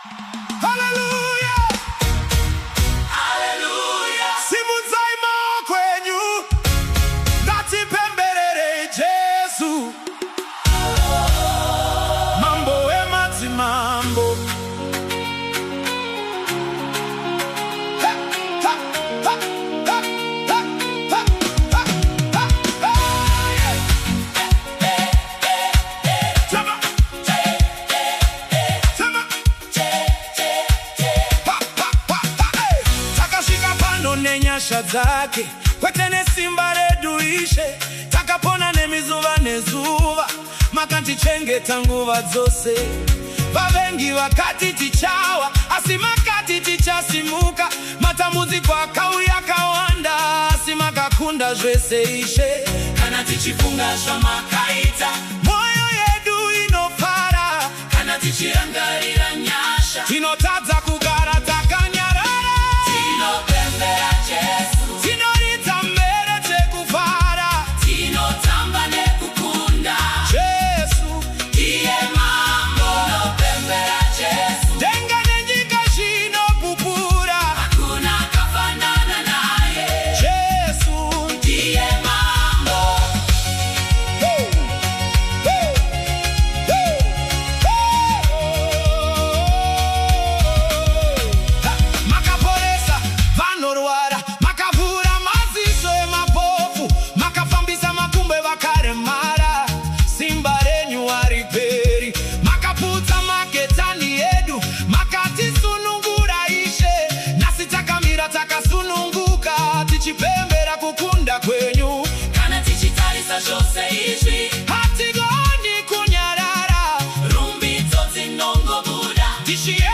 Hallelujah. Hallelujah. Simu zaima kwenyu ngati pemberere Jesu. Mambo emati mambo. Nenyasha zake kwetene simba reduishe takapona nemizuva nezuva makanti chengeta nguva dzose vavengi vakati tichawa asi makati tichasimuka matamuzi kwa kauya kawanda asi makakunda zvese ishe kana tichifunga zvamakaita moyo yedu inofara kana tichirangarira nyasha tinotadza kugara takanyarara tinopembera Jesu tinoridza mbere tekufara tinotamba nekukunda Jesu iye mambo tinopembera Jesu denga nenyika zvinopupura hakuna kafanana naye Jesu iye mambo makaporesa vanorwara makavhura maziso emapofu makafambisa makumbo evakaremara simba renyu hariperi makaputsa maketani edu makatisunungura ishe nasi takamira takasununguka tichipembera kukunda kwenyu kana tichitarisa zvose izvi hatigoni kunyarara rumbidzo dzinongobuda tishiye